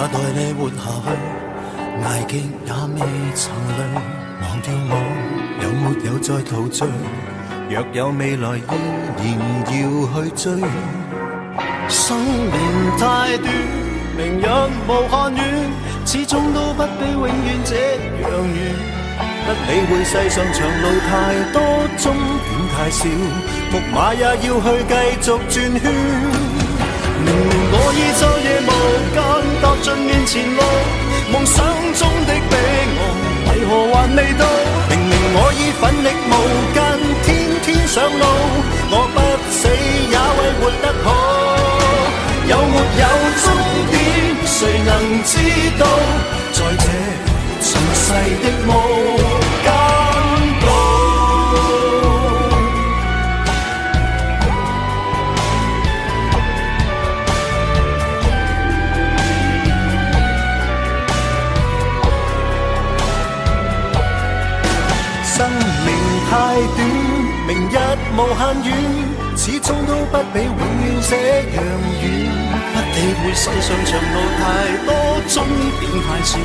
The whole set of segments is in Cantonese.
待你活下去，捱極也未曾累。忘掉我有沒有再陶醉？若有未來依然要去追。生命太短，明日無限遠，始終都不比永遠這樣遠。不理會世上長路太多，終點太少，木馬也要去繼續轉圈。明明我已晝夜無間踏盡面前路，夢想中的彼岸為何還未到？明明我已奮力無間，天天上路，我不死也為活得好。有沒有終點，誰能知道？在這塵世的無間道。生命太短，明日無限遠，始終都不比永遠這樣遠。不理會世上長路太多，終點太少，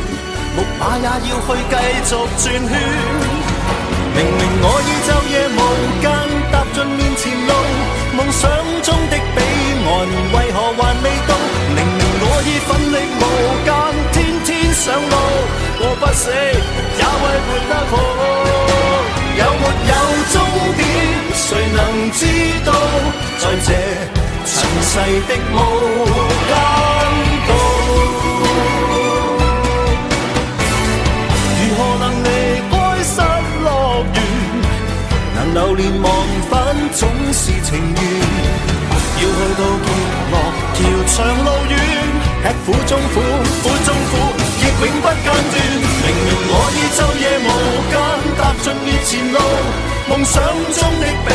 木馬也要去繼續轉圈。明明我已晝夜無間踏盡面前路，夢想中的彼岸為何還未到？明明我已奮力無間，天天上路，我不死也為活得好。有沒有終點，誰能知道？在這塵世的無間道，如何能離開失樂園？能流連忘返總是情緣，要去到結落條長路遠，吃苦中苦，苦中苦，亦永不間斷。明明我已晝夜無間踏盡面前路，夢想中的彼